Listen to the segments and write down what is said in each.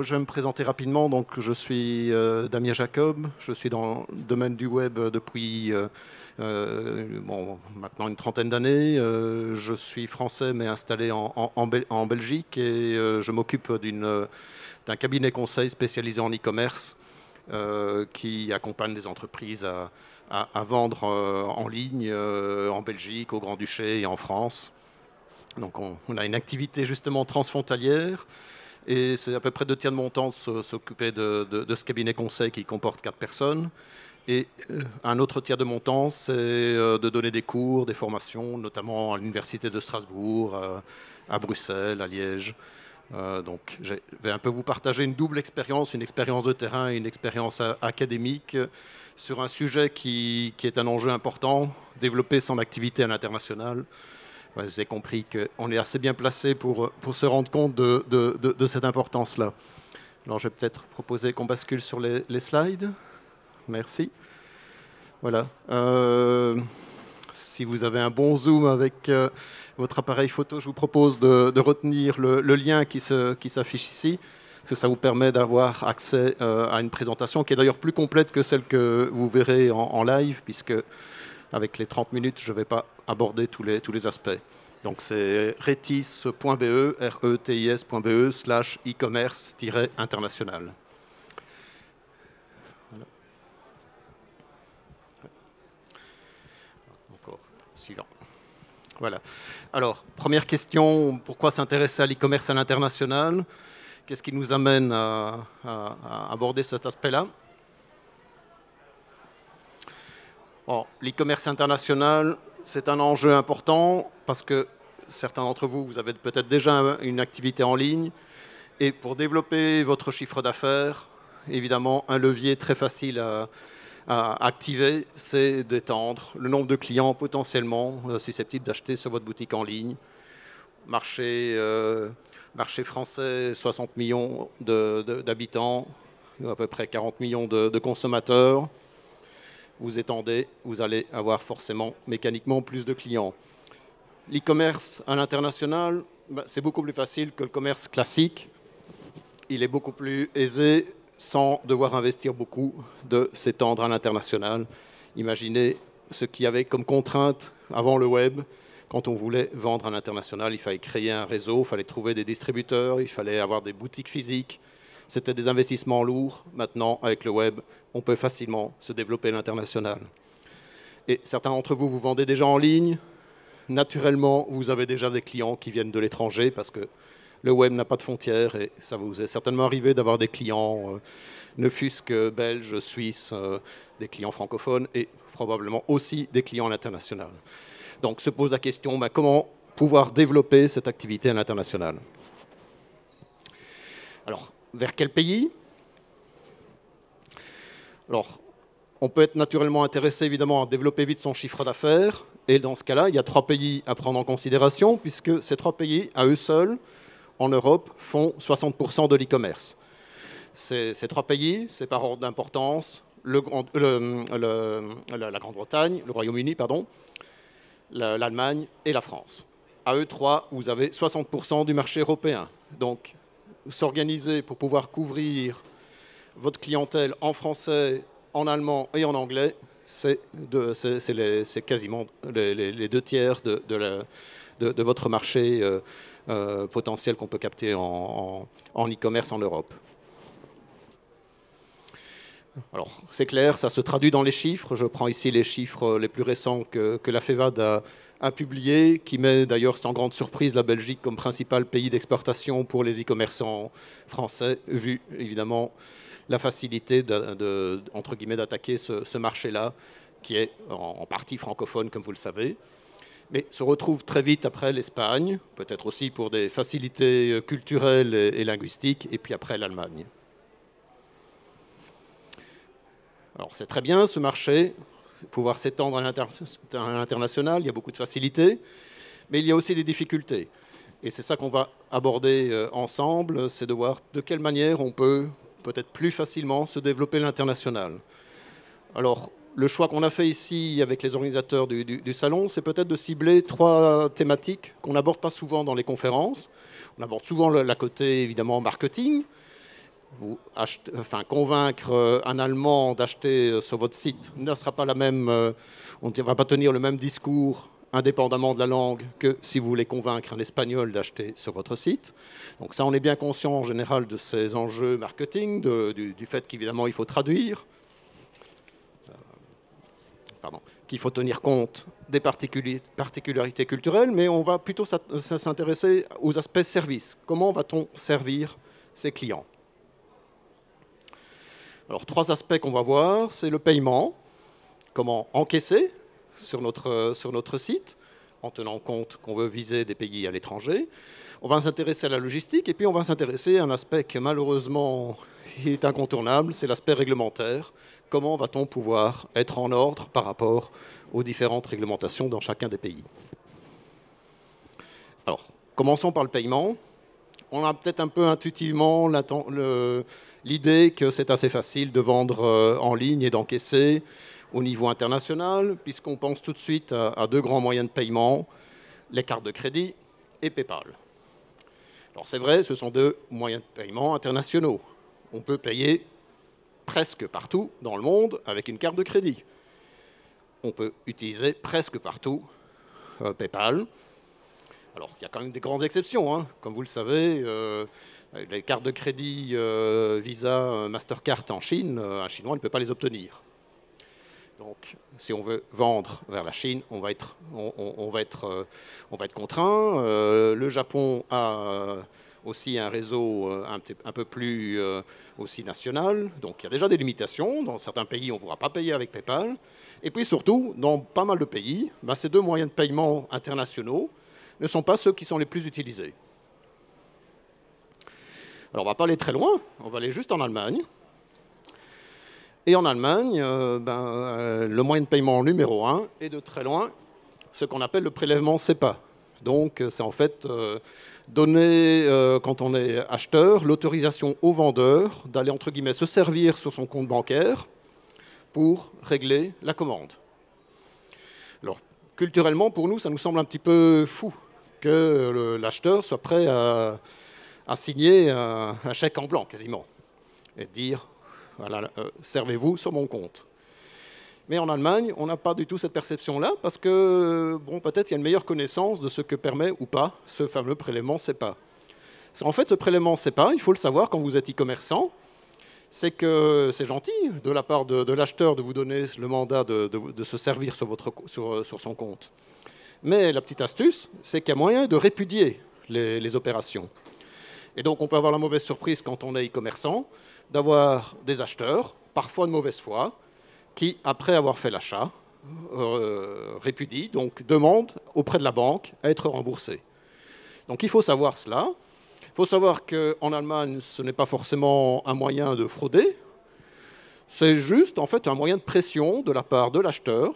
Je vais me présenter rapidement. Donc, je suis Damien Jacob. Je suis dans le domaine du web depuis maintenant une trentaine d'années. Je suis français mais installé en Belgique et je m'occupe d'un cabinet conseil spécialisé en e-commerce qui accompagne les entreprises à vendre en ligne en Belgique, au Grand-Duché et en France. Donc, on a une activité justement transfrontalière. Et c'est à peu près 2 tiers de mon temps de s'occuper de ce cabinet conseil qui comporte 4 personnes. Et un autre tiers de mon temps, c'est de donner des cours, des formations, notamment à l'Université de Strasbourg, à Bruxelles, à Liège. Donc je vais un peu vous partager une double expérience, une expérience de terrain et une expérience académique sur un sujet qui est un enjeu important, développer son activité à l'international. Ouais, vous avez compris qu'on est assez bien placé pour se rendre compte de cette importance-là. Alors, je vais peut-être proposer qu'on bascule sur les slides. Merci. Voilà. Si vous avez un bon zoom avec votre appareil photo, je vous propose de retenir le lien qui s'affiche ici, parce que ça vous permet d'avoir accès à une présentation qui est d'ailleurs plus complète que celle que vous verrez en live, puisque avec les 30 minutes, je ne vais pas aborder tous les aspects. Donc c'est retis.be, retis.be/e-commerce-international. Voilà. Encore suivant. Voilà. Alors, première question, pourquoi s'intéresser à l'e-commerce à l'international? Qu'est-ce qui nous amène à aborder cet aspect-là? Bon, l'e-commerce international, c'est un enjeu important parce que certains d'entre vous, vous avez peut-être déjà une activité en ligne. Et pour développer votre chiffre d'affaires, évidemment, un levier très facile à activer, c'est d'étendre le nombre de clients potentiellement susceptibles d'acheter sur votre boutique en ligne. Marché français, 60 millions d'habitants, à peu près 40 millions de consommateurs. Vous étendez, vous allez avoir forcément mécaniquement plus de clients. L'e-commerce à l'international, c'est beaucoup plus facile que le commerce classique. Il est beaucoup plus aisé sans devoir investir beaucoup de s'étendre à l'international. Imaginez ce qu'il y avait comme contrainte avant le web. Quand on voulait vendre à l'international, il fallait créer un réseau, il fallait trouver des distributeurs, il fallait avoir des boutiques physiques. C'était des investissements lourds. Maintenant, avec le web, on peut facilement se développer à l'international. Et certains d'entre vous, vous vendez déjà en ligne. Naturellement, vous avez déjà des clients qui viennent de l'étranger parce que le web n'a pas de frontières et ça vous est certainement arrivé d'avoir des clients, ne fût-ce que belges, suisses, des clients francophones et probablement aussi des clients à l'international. Donc se pose la question, comment pouvoir développer cette activité à l'international? Alors, vers quel pays? Alors, on peut être naturellement intéressé évidemment à développer vite son chiffre d'affaires. Et dans ce cas-là, il y a 3 pays à prendre en considération, puisque ces 3 pays, à eux seuls, en Europe, font 60% de l'e-commerce. Ces 3 pays, c'est par ordre d'importance, la Grande-Bretagne, le Royaume-Uni, pardon, l'Allemagne et la France. À eux 3, vous avez 60% du marché européen. Donc, s'organiser pour pouvoir couvrir votre clientèle en français, en allemand et en anglais, c'est quasiment les 2 tiers de votre marché potentiel qu'on peut capter en e-commerce en Europe. Alors, c'est clair, ça se traduit dans les chiffres. Je prends ici les chiffres les plus récents que la FEVAD a publiés, qui met d'ailleurs sans grande surprise la Belgique comme principal pays d'exportation pour les e-commerçants français, vu évidemment la facilité entre guillemets d'attaquer ce marché-là, qui est en partie francophone, comme vous le savez, mais se retrouve très vite après l'Espagne, peut-être aussi pour des facilités culturelles et linguistiques, et puis après l'Allemagne. Alors c'est très bien ce marché, pouvoir s'étendre à l'international, il y a beaucoup de facilités, mais il y a aussi des difficultés. Et c'est ça qu'on va aborder ensemble, c'est de voir de quelle manière on peut peut-être plus facilement se développer à l'international. Alors, le choix qu'on a fait ici avec les organisateurs du salon, c'est peut-être de cibler 3 thématiques qu'on n'aborde pas souvent dans les conférences. On aborde souvent la côté, évidemment, marketing, convaincre un Allemand d'acheter sur votre site ne sera pas la même, on ne va pas tenir le même discours indépendamment de la langue que si vous voulez convaincre un Espagnol d'acheter sur votre site. Donc ça, on est bien conscient en général de ces enjeux marketing, du fait qu'évidemment il faut traduire, qu'il faut tenir compte des particularités culturelles, mais on va plutôt s'intéresser aux aspects services. Comment va-t-on servir ses clients? Alors, 3 aspects qu'on va voir, c'est le paiement, comment encaisser sur notre site, en tenant compte qu'on veut viser des pays à l'étranger. On va s'intéresser à la logistique, et puis on va s'intéresser à un aspect qui malheureusement est incontournable, c'est l'aspect réglementaire. Comment va-t-on pouvoir être en ordre par rapport aux différentes réglementations dans chacun des pays? Alors, commençons par le paiement. On a peut-être un peu intuitivement l'idée que c'est assez facile de vendre en ligne et d'encaisser au niveau international, puisqu'on pense tout de suite à 2 grands moyens de paiement, les cartes de crédit et PayPal. Alors c'est vrai, ce sont 2 moyens de paiement internationaux. On peut payer presque partout dans le monde avec une carte de crédit. On peut utiliser presque partout PayPal. Alors, il y a quand même des grandes exceptions, hein. Comme vous le savez, les cartes de crédit Visa, Mastercard en Chine, un Chinois ne peut pas les obtenir. Donc, si on veut vendre vers la Chine, on va être contraint. Le Japon a aussi un réseau un peu plus aussi national. Donc, il y a déjà des limitations. Dans certains pays, on ne pourra pas payer avec PayPal. Et puis, surtout, dans pas mal de pays, ces 2 moyens de paiement internationaux ne sont pas ceux qui sont les plus utilisés. Alors, on ne va pas aller très loin. On va aller juste en Allemagne. Et en Allemagne, le moyen de paiement numéro 1 est de très loin ce qu'on appelle le prélèvement SEPA. Donc, c'est en fait donner, quand on est acheteur, l'autorisation au vendeur d'aller, entre guillemets, se servir sur son compte bancaire pour régler la commande. Alors, culturellement, pour nous, ça nous semble un petit peu fou que l'acheteur soit prêt à signer un chèque en blanc, quasiment, et dire... Voilà, servez-vous sur mon compte. Mais en Allemagne, on n'a pas du tout cette perception-là parce que, bon, peut-être il y a une meilleure connaissance de ce que permet ou pas ce fameux prélèvement SEPA. En fait, ce prélèvement SEPA, il faut le savoir quand vous êtes e-commerçant, c'est que c'est gentil de la part de l'acheteur de vous donner le mandat de se servir sur son compte. Mais la petite astuce, c'est qu'il y a moyen de répudier les opérations. Et donc, on peut avoir la mauvaise surprise quand on est e-commerçant, d'avoir des acheteurs, parfois de mauvaise foi, qui, après avoir fait l'achat, répudient, donc demandent auprès de la banque à être remboursés. Donc il faut savoir cela. Il faut savoir qu'en Allemagne, ce n'est pas forcément un moyen de frauder, c'est juste en fait un moyen de pression de la part de l'acheteur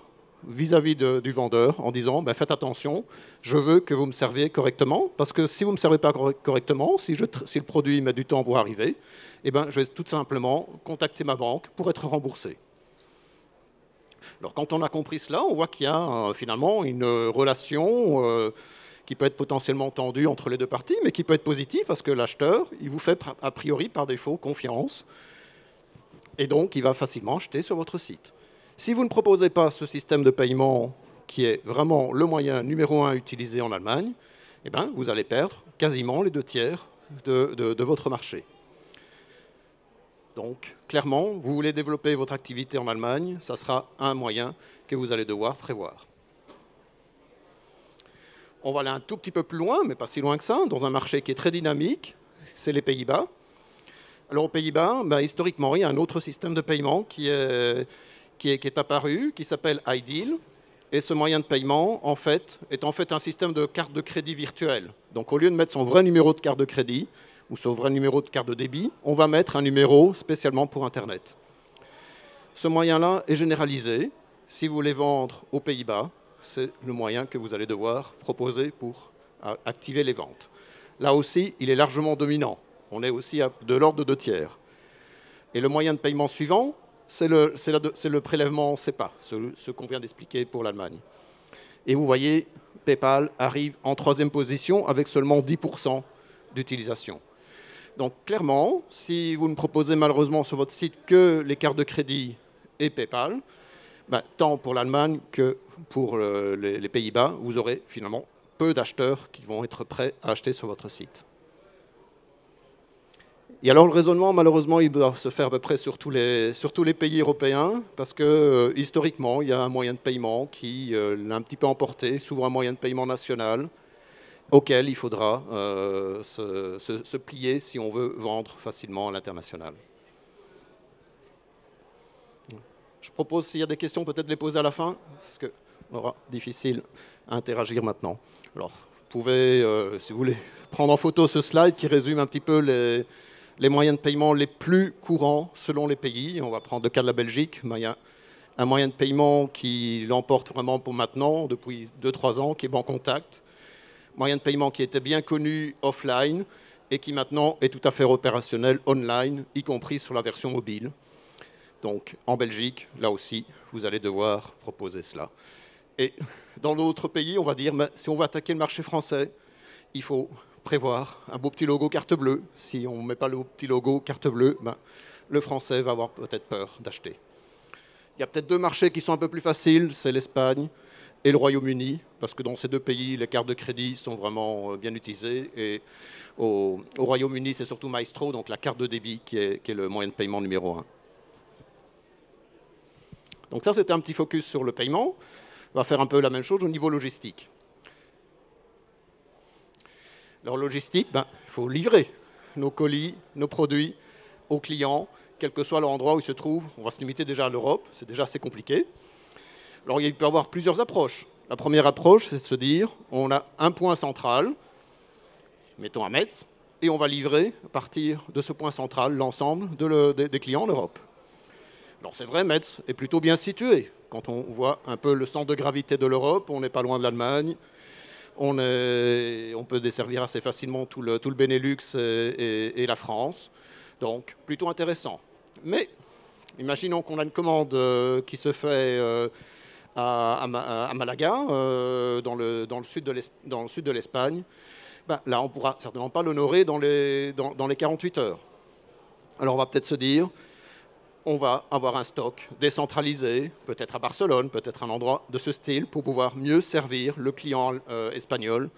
vis-à-vis du vendeur en disant faites attention, je veux que vous me serviez correctement, parce que si vous ne me servez pas correctement, si le produit met du temps pour arriver, je vais tout simplement contacter ma banque pour être remboursé. Alors quand on a compris cela, on voit qu'il y a finalement une relation qui peut être potentiellement tendue entre les 2 parties, mais qui peut être positive parce que l'acheteur, il vous fait a priori par défaut confiance, et donc il va facilement acheter sur votre site. Si vous ne proposez pas ce système de paiement qui est vraiment le moyen numéro 1 utilisé en Allemagne, vous allez perdre quasiment les 2 tiers de votre marché. Donc, clairement, vous voulez développer votre activité en Allemagne, ça sera un moyen que vous allez devoir prévoir. On va aller un tout petit peu plus loin, mais pas si loin que ça, dans un marché qui est très dynamique, c'est les Pays-Bas. Alors, aux Pays-Bas, historiquement, il y a un autre système de paiement qui est apparu, qui s'appelle iDeal. Et ce moyen de paiement, est en fait un système de carte de crédit virtuelle. Donc, au lieu de mettre son vrai numéro de carte de crédit, ou son vrai numéro de carte de débit, on va mettre un numéro spécialement pour Internet. Ce moyen-là est généralisé. Si vous voulez vendre aux Pays-Bas, c'est le moyen que vous allez devoir proposer pour activer les ventes. Là aussi, il est largement dominant. On est aussi de l'ordre de 2 tiers. Et le moyen de paiement suivant, c'est le prélèvement SEPA, ce qu'on vient d'expliquer pour l'Allemagne. Et vous voyez, PayPal arrive en 3e position avec seulement 10% d'utilisation. Donc clairement, si vous ne proposez malheureusement sur votre site que les cartes de crédit et PayPal, ben, tant pour l'Allemagne que pour les Pays-Bas, vous aurez finalement peu d'acheteurs qui vont être prêts à acheter sur votre site. Et alors le raisonnement, malheureusement, il doit se faire à peu près sur tous les pays européens, parce que historiquement, il y a un moyen de paiement qui l'a un petit peu emporté, souvent un moyen de paiement national, auquel il faudra se plier si on veut vendre facilement à l'international. Je propose, s'il y a des questions, peut-être les poser à la fin, parce que sera difficile à interagir maintenant. Alors, vous pouvez, si vous voulez, prendre en photo ce slide qui résume un petit peu les moyens de paiement les plus courants selon les pays. On va prendre le cas de la Belgique. Il y a un moyen de paiement qui l'emporte vraiment pour maintenant, depuis 2-3 ans, qui est Bancontact. Moyen de paiement qui était bien connu offline et qui maintenant est tout à fait opérationnel online, y compris sur la version mobile. Donc en Belgique, là aussi, vous allez devoir proposer cela. Et dans d'autres pays, on va dire, mais si on veut attaquer le marché français, il faut prévoir un beau petit logo carte bleue. Si on ne met pas le petit logo carte bleue, ben, le français va avoir peut-être peur d'acheter. Il y a peut-être deux marchés qui sont un peu plus faciles, c'est l'Espagne et le Royaume-Uni, parce que dans ces deux pays, les cartes de crédit sont vraiment bien utilisées. Et au Royaume-Uni, c'est surtout Maestro, donc la carte de débit, qui est le moyen de paiement numéro 1. Donc ça, c'était un petit focus sur le paiement. On va faire un peu la même chose au niveau logistique. Alors logistique, ben, il faut livrer nos colis, nos produits aux clients, quel que soit l'endroit où ils se trouvent. On va se limiter déjà à l'Europe, c'est déjà assez compliqué. Alors il peut y avoir plusieurs approches. La première approche, c'est de se dire, on a un point central, mettons à Metz, et on va livrer à partir de ce point central l'ensemble des clients en Europe. Alors c'est vrai, Metz est plutôt bien situé. Quand on voit un peu le centre de gravité de l'Europe, on n'est pas loin de l'Allemagne, on peut desservir assez facilement tout le Benelux et la France. Donc plutôt intéressant. Mais imaginons qu'on a une commande qui se fait à Malaga, dans le sud de l'Espagne. Ben, là, on ne pourra certainement pas l'honorer dans les 48 heures. Alors on va peut-être se dire, on va avoir un stock décentralisé, peut-être à Barcelone, peut-être un endroit de ce style, pour pouvoir mieux servir le client espagnol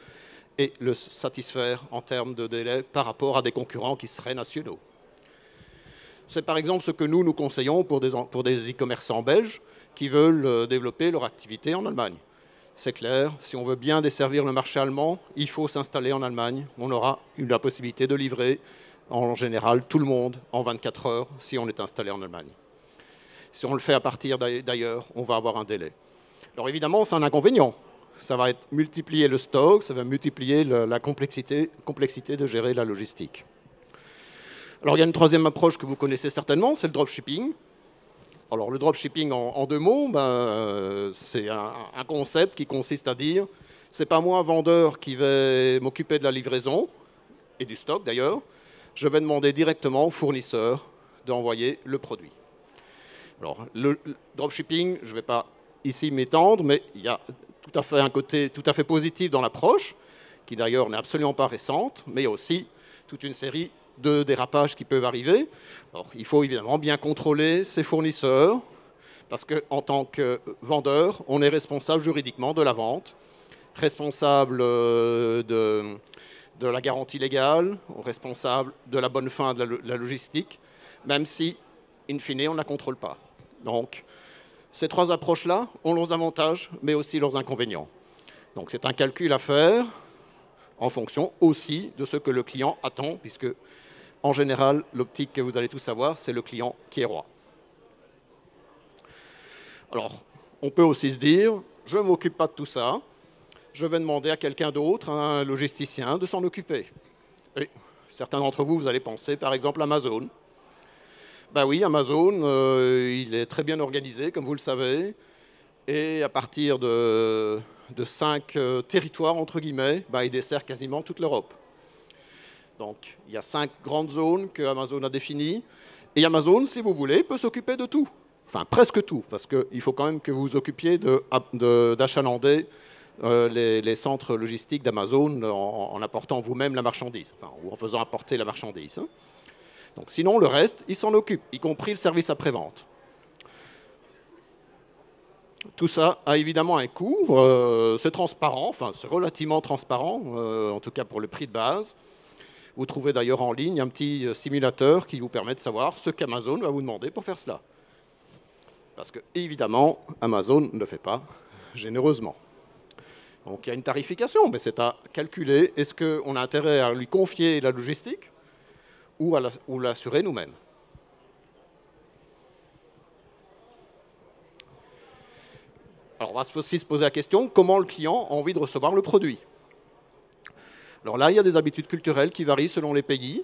et le satisfaire en termes de délai par rapport à des concurrents qui seraient nationaux. C'est par exemple ce que nous conseillons pour des e-commerçants belges qui veulent développer leur activité en Allemagne. C'est clair, si on veut bien desservir le marché allemand, il faut s'installer en Allemagne. On aura la possibilité de livrer en général tout le monde en 24 heures si on est installé en Allemagne. Si on le fait à partir d'ailleurs, on va avoir un délai. Alors évidemment, c'est un inconvénient. Ça va multiplier le stock, ça va multiplier la complexité de gérer la logistique. Alors il y a une troisième approche que vous connaissez certainement, c'est le dropshipping. Alors le dropshipping en deux mots, c'est un concept qui consiste à dire, c'est pas moi, vendeur, qui vais m'occuper de la livraison, et du stock d'ailleurs, je vais demander directement au fournisseur d'envoyer le produit. Alors, le dropshipping, je ne vais pas ici m'étendre, mais il y a tout à fait un côté tout à fait positif dans l'approche, qui d'ailleurs n'est absolument pas récente, mais il y a aussi toute une série de dérapages qui peuvent arriver. Alors, il faut évidemment bien contrôler ses fournisseurs, parce qu'en tant que vendeur, on est responsable juridiquement de la vente, responsable de la garantie légale, responsable de la bonne fin de la logistique, même si, in fine, on ne la contrôle pas. Donc, ces trois approches-là ont leurs avantages, mais aussi leurs inconvénients. Donc, c'est un calcul à faire en fonction aussi de ce que le client attend, puisque, en général, l'optique que vous allez tous savoir, c'est le client qui est roi. Alors, on peut aussi se dire, je ne m'occupe pas de tout ça, je vais demander à quelqu'un d'autre, un logisticien, de s'en occuper. Et certains d'entre vous, vous allez penser par exemple à Amazon. Ben oui, Amazon, il est très bien organisé, comme vous le savez, et à partir de 5 territoires, entre guillemets, il dessert quasiment toute l'Europe. Donc, il y a 5 grandes zones que Amazon a définies, et Amazon, si vous voulez, peut s'occuper de tout. Enfin, presque tout, parce qu'il faut quand même que vous vous occupiez d'achalandés les centres logistiques d'Amazon en apportant vous-même la marchandise, enfin, ou en faisant apporter la marchandise. Hein. Donc, sinon, le reste, ils s'en occupent, y compris le service après-vente. Tout ça a évidemment un coût, c'est transparent, enfin c'est relativement transparent, en tout cas pour le prix de base. Vous trouvez d'ailleurs en ligne un petit simulateur qui vous permet de savoir ce qu'Amazon va vous demander pour faire cela. Parce que, évidemment, Amazon ne le fait pas généreusement. Donc il y a une tarification, mais c'est à calculer. Est-ce qu'on a intérêt à lui confier la logistique ou l'assurer nous-mêmes? Alors on va aussi se poser la question, comment le client a envie de recevoir le produit? Alors là, il y a des habitudes culturelles qui varient selon les pays.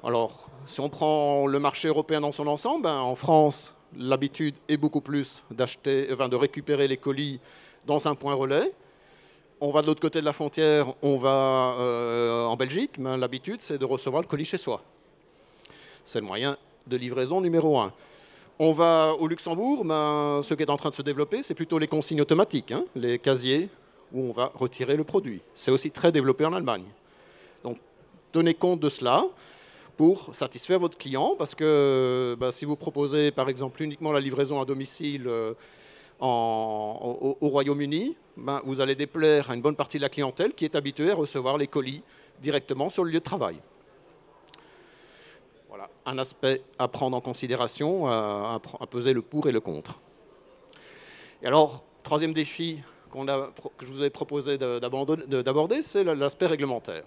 Alors, si on prend le marché européen dans son ensemble, en France, l'habitude est beaucoup plus de récupérer les colis dans un point relais. On va de l'autre côté de la frontière, on va en Belgique, mais l'habitude, c'est de recevoir le colis chez soi. C'est le moyen de livraison numéro 1. On va au Luxembourg, ce qui est en train de se développer, c'est plutôt les consignes automatiques, hein, les casiers où on va retirer le produit. C'est aussi très développé en Allemagne. Donc, tenez compte de cela pour satisfaire votre client, parce que si vous proposez, par exemple, uniquement la livraison à domicile au Royaume-Uni, vous allez déplaire à une bonne partie de la clientèle qui est habituée à recevoir les colis directement sur le lieu de travail. Voilà, un aspect à prendre en considération, à peser le pour et le contre. Et alors, troisième défi que je vous ai proposé d'aborder, c'est l'aspect réglementaire.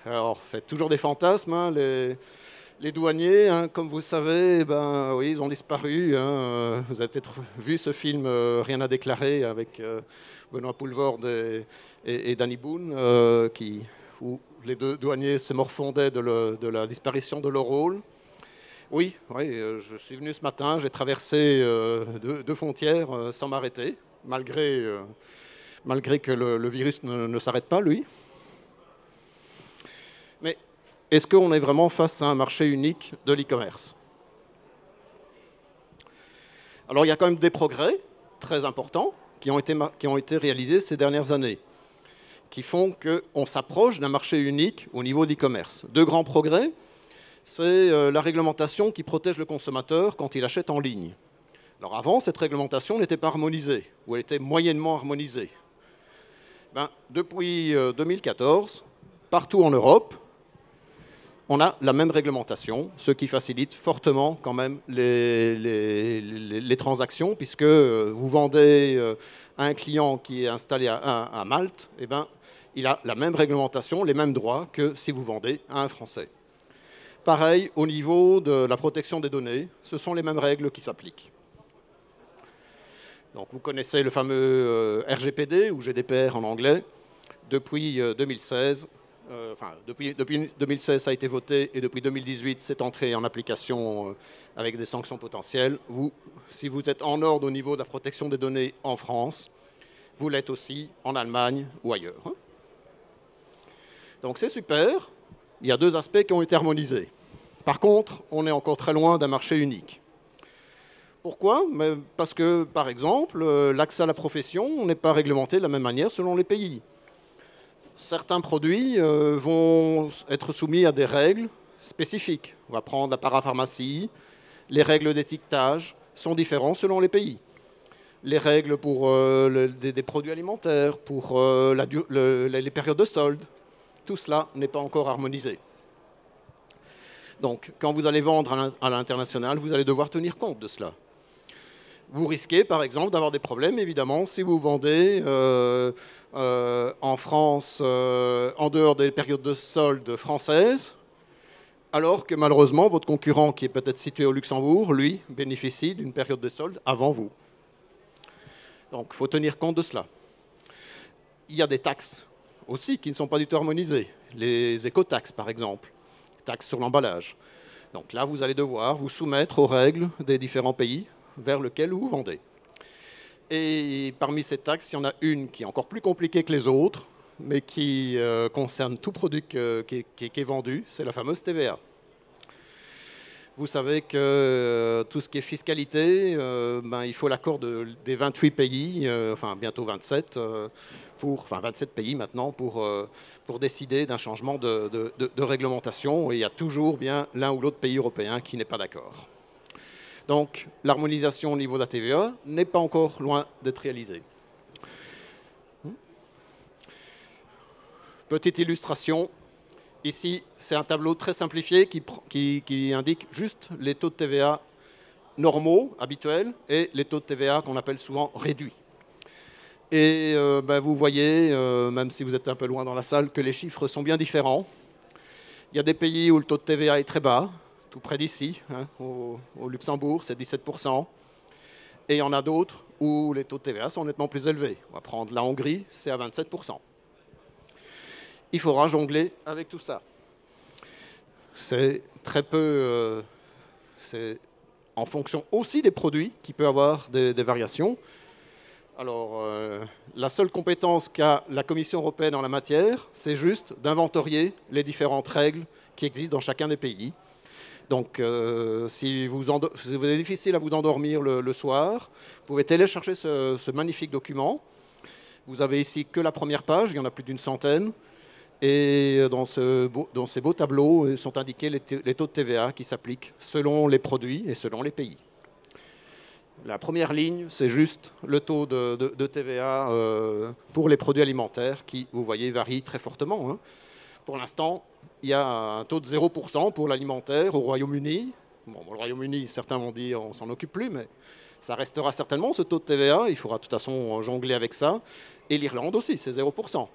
Alors, faites toujours des fantasmes, hein, les douaniers, hein, comme vous le savez, oui, ils ont disparu. Hein, vous avez peut-être vu ce film Rien à déclarer avec Benoît Poelvoorde et Danny Boone, où les deux douaniers se morfondaient de la disparition de leur rôle. Oui, je suis venu ce matin, j'ai traversé deux frontières sans m'arrêter, malgré que le virus ne s'arrête pas, lui. Mais est-ce qu'on est vraiment face à un marché unique de l'e-commerce? Alors, il y a quand même des progrès très importants qui ont été réalisés ces dernières années, qui font qu'on s'approche d'un marché unique au niveau d'e-commerce. Deux grands progrès, c'est la réglementation qui protège le consommateur quand il achète en ligne. Alors avant, cette réglementation n'était pas harmonisée, ou elle était moyennement harmonisée. Depuis 2014, partout en Europe, on a la même réglementation, ce qui facilite fortement quand même les transactions, puisque vous vendez à un client qui est installé à Malte, il a la même réglementation, les mêmes droits que si vous vendez à un Français. Pareil, au niveau de la protection des données, ce sont les mêmes règles qui s'appliquent. Donc, vous connaissez le fameux RGPD, ou GDPR en anglais, depuis 2016. Depuis 2016, ça a été voté, et depuis 2018, c'est entré en application avec des sanctions potentielles. Si vous êtes en ordre au niveau de la protection des données en France, vous l'êtes aussi en Allemagne ou ailleurs. Donc c'est super, il y a deux aspects qui ont été harmonisés. Par contre, on est encore très loin d'un marché unique. Pourquoi? Parce que, par exemple, l'accès à la profession n'est pas réglementé de la même manière selon les pays. Certains produits vont être soumis à des règles spécifiques. On va prendre la parapharmacie. Les règles d'étiquetage sont différentes selon les pays. Les règles pour des produits alimentaires, pour les périodes de solde, tout cela n'est pas encore harmonisé. Donc, quand vous allez vendre à l'international, vous allez devoir tenir compte de cela. Vous risquez, par exemple, d'avoir des problèmes, évidemment, si vous vendez en France, en dehors des périodes de solde françaises, alors que malheureusement, votre concurrent, qui est peut-être situé au Luxembourg, lui, bénéficie d'une période de solde avant vous. Donc, il faut tenir compte de cela. Il y a des taxes aussi qui ne sont pas du tout harmonisées. Les écotaxes, par exemple, taxes sur l'emballage. Donc là, vous allez devoir vous soumettre aux règles des différents pays vers lesquels vous vendez. Et parmi ces taxes, il y en a une qui est encore plus compliquée que les autres, mais qui concerne tout produit qui est vendu, c'est la fameuse TVA. vous savez que tout ce qui est fiscalité, il faut l'accord des 28 pays, enfin bientôt 27, enfin 27 pays maintenant, pour décider d'un changement de réglementation. Et il y a toujours bien l'un ou l'autre pays européen qui n'est pas d'accord. Donc l'harmonisation au niveau de la TVA n'est pas encore loin d'être réalisée. Petite illustration. Ici, c'est un tableau très simplifié qui indique juste les taux de TVA normaux, habituels, et les taux de TVA qu'on appelle souvent réduits. Et vous voyez, même si vous êtes un peu loin dans la salle, que les chiffres sont bien différents. Il y a des pays où le taux de TVA est très bas, tout près d'ici, hein, au Luxembourg, c'est 17%. Et il y en a d'autres où les taux de TVA sont nettement plus élevés. On va prendre la Hongrie, c'est à 27%. Il faudra jongler avec tout ça. C'est très peu... c'est en fonction aussi des produits qui peut avoir des variations. Alors, la seule compétence qu'a la Commission européenne en la matière, c'est juste d'inventorier les différentes règles qui existent dans chacun des pays. Donc, si vous est difficile à vous endormir le soir, vous pouvez télécharger ce magnifique document. Vous avez ici que la première page, il y en a plus d'une centaine. Et dans ces beaux tableaux sont indiqués les taux de TVA qui s'appliquent selon les produits et selon les pays. La première ligne, c'est juste le taux de TVA pour les produits alimentaires qui, vous voyez, varie très fortement, hein. Pour l'instant, il y a un taux de 0% pour l'alimentaire au Royaume-Uni. Bon, le Royaume-Uni, certains vont dire on s'en occupe plus, mais ça restera certainement ce taux de TVA. Il faudra de toute façon jongler avec ça. Et l'Irlande aussi, c'est 0%.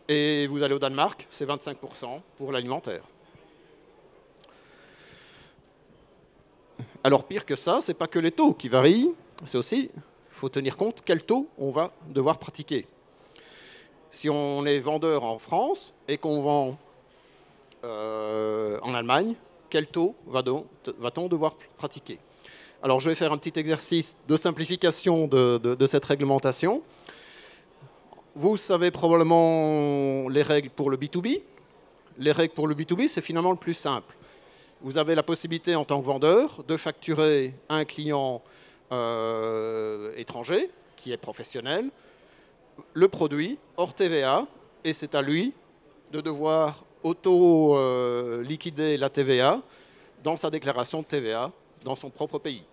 Et vous allez au Danemark, c'est 25% pour l'alimentaire. Alors pire que ça, ce n'est pas que les taux qui varient, c'est aussi, il faut tenir compte quel taux on va devoir pratiquer. Si on est vendeur en France et qu'on vend en Allemagne, quel taux va-t-on devoir pratiquer? Alors je vais faire un petit exercice de simplification de cette réglementation. Vous savez probablement les règles pour le B2B. Les règles pour le B2B, c'est finalement le plus simple. Vous avez la possibilité en tant que vendeur de facturer un client étranger, qui est professionnel, le produit hors TVA, et c'est à lui de devoir auto-liquider la TVA dans sa déclaration de TVA dans son propre pays.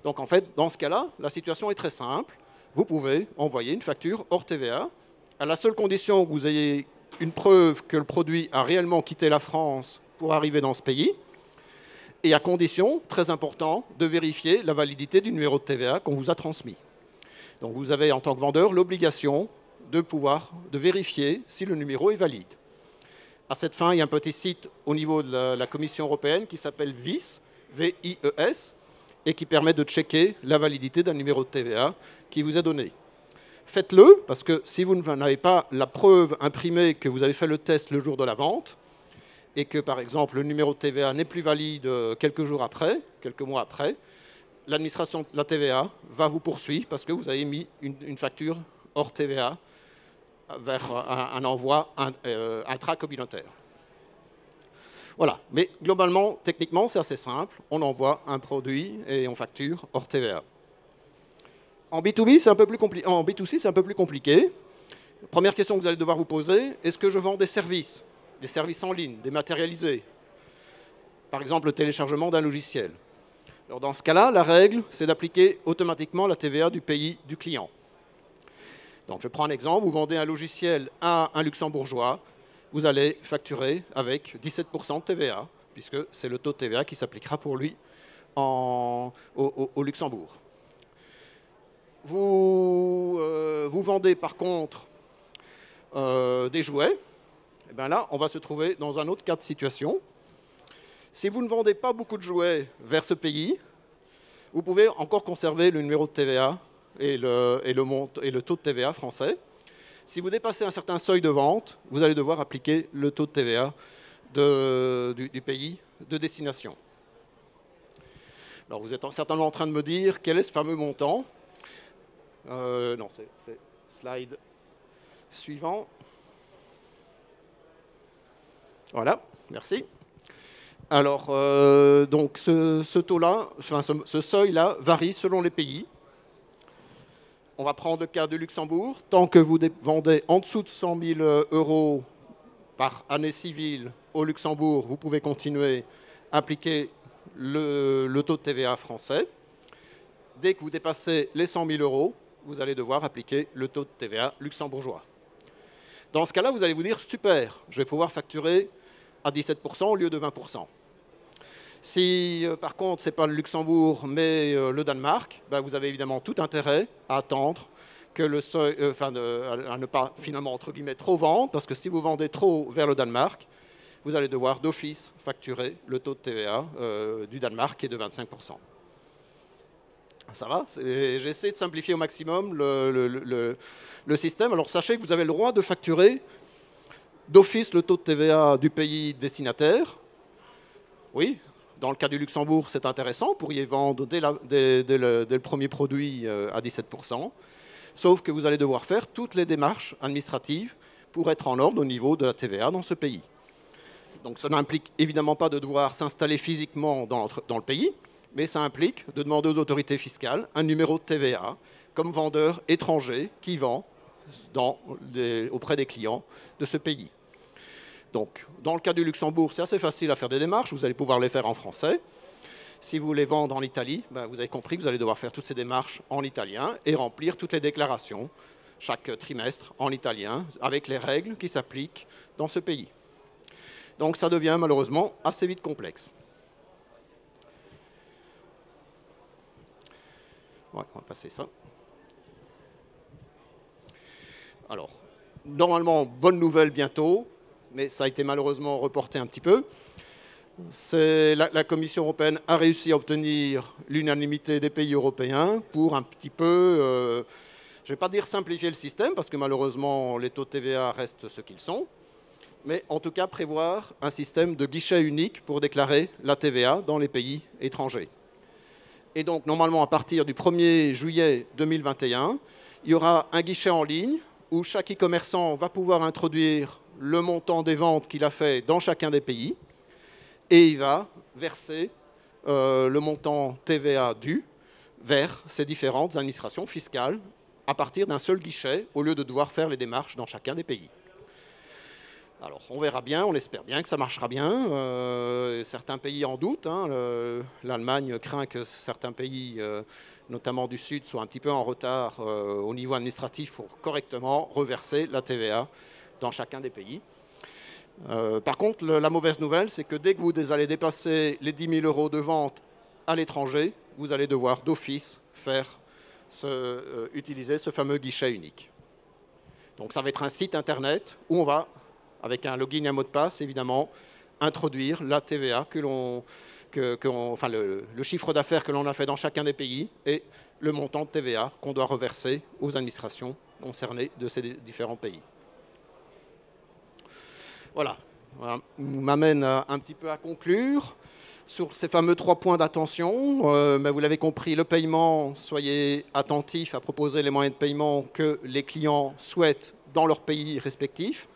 Donc en fait, dans ce cas-là, la situation est très simple. Vous pouvez envoyer une facture hors TVA, à la seule condition que vous ayez une preuve que le produit a réellement quitté la France pour arriver dans ce pays, et à condition, très important, de vérifier la validité du numéro de TVA qu'on vous a transmis. Donc vous avez, en tant que vendeur, l'obligation de vérifier si le numéro est valide. À cette fin, il y a un petit site au niveau de la Commission européenne qui s'appelle VIES, V-I-E-S, et qui permet de checker la validité d'un numéro de TVA qui vous est donné. Faites-le, parce que si vous n'avez pas la preuve imprimée que vous avez fait le test le jour de la vente, et que, par exemple, le numéro de TVA n'est plus valide quelques jours après, quelques mois après, l'administration de la TVA va vous poursuivre parce que vous avez mis une facture hors TVA vers un envoi intracommunautaire. Voilà, mais globalement, techniquement, c'est assez simple. On envoie un produit et on facture hors TVA. En B2B, c'est un peu plus compliqué. En B2C, c'est un peu plus compliqué. Première question que vous allez devoir vous poser, est-ce que je vends des services en ligne, dématérialisés? Par exemple, le téléchargement d'un logiciel. Alors, dans ce cas-là, la règle, c'est d'appliquer automatiquement la TVA du pays du client. Donc, je prends un exemple. Vous vendez un logiciel à un luxembourgeois. Vous allez facturer avec 17% de TVA, puisque c'est le taux de TVA qui s'appliquera pour lui au Luxembourg. Vous vendez par contre des jouets, et bien là, on va se trouver dans un autre cas de situation. Si vous ne vendez pas beaucoup de jouets vers ce pays, vous pouvez encore conserver le numéro de TVA et le taux de TVA français. Si vous dépassez un certain seuil de vente, vous allez devoir appliquer le taux de TVA du pays de destination. Alors vous êtes certainement en train de me dire quel est ce fameux montant. Non, c'est slide suivant. Voilà, merci. Alors, donc ce taux-là, enfin ce seuil-là varie selon les pays. On va prendre le cas de Luxembourg. Tant que vous vendez en dessous de 100 000 euros par année civile au Luxembourg, vous pouvez continuer à appliquer le taux de TVA français. Dès que vous dépassez les 100 000 euros, vous allez devoir appliquer le taux de TVA luxembourgeois. Dans ce cas-là, vous allez vous dire, super, je vais pouvoir facturer à 17% au lieu de 20%. Si, par contre, ce n'est pas le Luxembourg, mais le Danemark, ben, vous avez évidemment tout intérêt à attendre que le seuil, à ne pas, finalement, entre guillemets, trop vendre, parce que si vous vendez trop vers le Danemark, vous allez devoir d'office facturer le taux de TVA du Danemark, qui est de 25%. Ça va? J'essaie de simplifier au maximum le système. Alors sachez que vous avez le droit de facturer d'office le taux de TVA du pays destinataire. Oui, dans le cas du Luxembourg, c'est intéressant. Vous pourriez vendre dès le premier produit à 17%. Sauf que vous allez devoir faire toutes les démarches administratives pour être en ordre au niveau de la TVA dans ce pays. Donc ça n'implique évidemment pas de devoir s'installer physiquement dans le pays, mais ça implique de demander aux autorités fiscales un numéro de TVA comme vendeur étranger qui vend auprès des clients de ce pays. Donc, dans le cas du Luxembourg, c'est assez facile à faire des démarches, vous allez pouvoir les faire en français. Si vous voulez vendre en Italie, ben vous avez compris que vous allez devoir faire toutes ces démarches en italien et remplir toutes les déclarations chaque trimestre en italien avec les règles qui s'appliquent dans ce pays. Donc ça devient malheureusement assez vite complexe. Ouais, on va passer ça. Alors, normalement, bonne nouvelle bientôt, mais ça a été malheureusement reporté un petit peu. La Commission européenne a réussi à obtenir l'unanimité des pays européens pour un petit peu, je ne vais pas dire simplifier le système, parce que malheureusement, les taux de TVA restent ce qu'ils sont, mais en tout cas prévoir un système de guichet unique pour déclarer la TVA dans les pays étrangers. Et donc, normalement, à partir du 1er juillet 2021, il y aura un guichet en ligne où chaque e-commerçant va pouvoir introduire le montant des ventes qu'il a fait dans chacun des pays et il va verser le montant TVA dû vers ces différentes administrations fiscales à partir d'un seul guichet au lieu de devoir faire les démarches dans chacun des pays. Alors, on verra bien, on espère bien que ça marchera bien. Certains pays en doutent. Hein. L'Allemagne craint que certains pays, notamment du Sud, soient un petit peu en retard au niveau administratif pour correctement reverser la TVA dans chacun des pays. Par contre, la mauvaise nouvelle, c'est que dès que vous allez dépasser les 10 000 euros de vente à l'étranger, vous allez devoir d'office utiliser ce fameux guichet unique. Donc ça va être un site internet où on va, avec un login et un mot de passe, évidemment, introduire la TVA le chiffre d'affaires que l'on a fait dans chacun des pays et le montant de TVA qu'on doit reverser aux administrations concernées de ces différents pays. Voilà, m'amène un petit peu à conclure sur ces fameux 3 points d'attention. Mais vous l'avez compris, le paiement, soyez attentifs à proposer les moyens de paiement que les clients souhaitent dans leur pays respectif.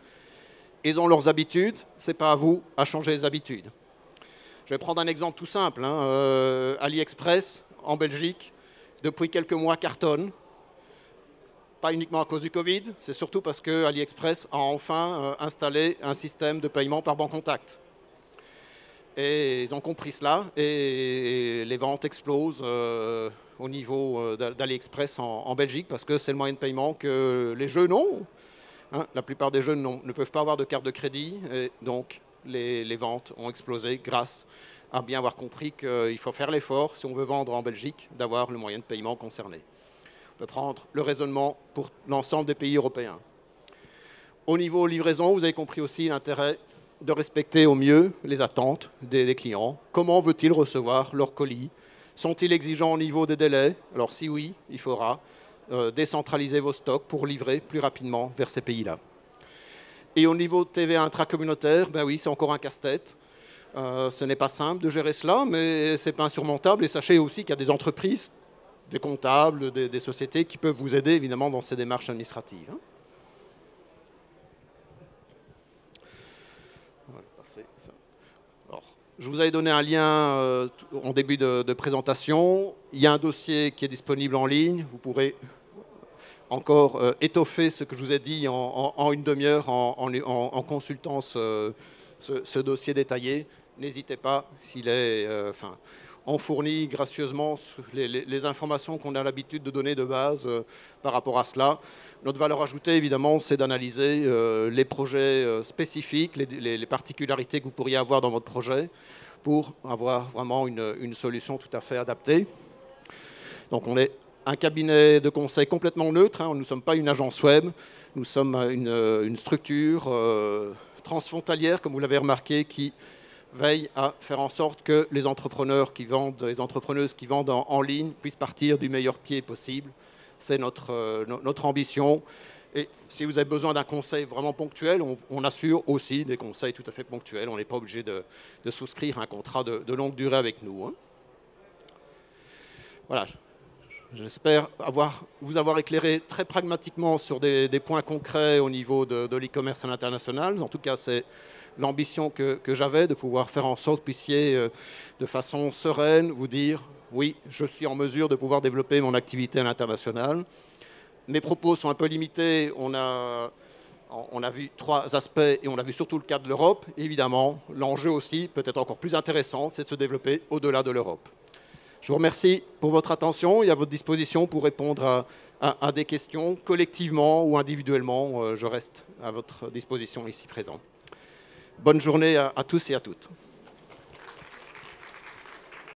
Ils ont leurs habitudes, ce n'est pas à vous à changer les habitudes. Je vais prendre un exemple tout simple. AliExpress, en Belgique, depuis quelques mois, cartonne. Pas uniquement à cause du Covid, c'est surtout parce que AliExpress a enfin installé un système de paiement par banque contact. Et ils ont compris cela et les ventes explosent au niveau d'AliExpress en Belgique parce que c'est le moyen de paiement que les jeunes ont. Hein, la plupart des jeunes ne peuvent pas avoir de carte de crédit et donc les ventes ont explosé grâce à bien avoir compris qu'il faut faire l'effort, si on veut vendre en Belgique, d'avoir le moyen de paiement concerné. On peut prendre le raisonnement pour l'ensemble des pays européens. Au niveau livraison, vous avez compris aussi l'intérêt de respecter au mieux les attentes des clients. Comment veut-il recevoir leurs colis? Sont-ils exigeants au niveau des délais? Alors si oui, il faudra décentraliser vos stocks pour livrer plus rapidement vers ces pays-là. Et au niveau de TVA intracommunautaire, ben oui, c'est encore un casse-tête. Ce n'est pas simple de gérer cela, mais ce n'est pas insurmontable. Et sachez aussi qu'il y a des entreprises, des comptables, des sociétés qui peuvent vous aider évidemment dans ces démarches administratives. On va passer ça. Alors, Je vous avais donné un lien en début de présentation. Il y a un dossier qui est disponible en ligne. Vous pourrez encore étoffer ce que je vous ai dit en une demi-heure en consultant ce dossier détaillé. N'hésitez pas, on fournit gracieusement les informations qu'on a l'habitude de donner de base par rapport à cela. Notre valeur ajoutée, évidemment, c'est d'analyser les projets spécifiques, les particularités que vous pourriez avoir dans votre projet pour avoir vraiment une solution tout à fait adaptée. Donc, on est un cabinet de conseil complètement neutre. Nous ne sommes pas une agence web. Nous sommes une structure transfrontalière, comme vous l'avez remarqué, qui veille à faire en sorte que les entrepreneurs qui vendent, les entrepreneuses qui vendent en ligne puissent partir du meilleur pied possible. C'est notre ambition. Et si vous avez besoin d'un conseil vraiment ponctuel, on assure aussi des conseils tout à fait ponctuels. On n'est pas obligé de souscrire un contrat de longue durée avec nous. Voilà. J'espère vous avoir éclairé très pragmatiquement sur des points concrets au niveau de l'e-commerce à l'international. En tout cas, c'est l'ambition que j'avais de pouvoir faire en sorte que vous puissiez, de façon sereine, vous dire « Oui, je suis en mesure de pouvoir développer mon activité à l'international ». Mes propos sont un peu limités. On a vu 3 aspects et on a vu surtout le cas de l'Europe. Évidemment, l'enjeu aussi, peut-être encore plus intéressant, c'est de se développer au-delà de l'Europe. Je vous remercie pour votre attention et à votre disposition pour répondre à des questions collectivement ou individuellement. Je reste à votre disposition ici présent. Bonne journée à tous et à toutes.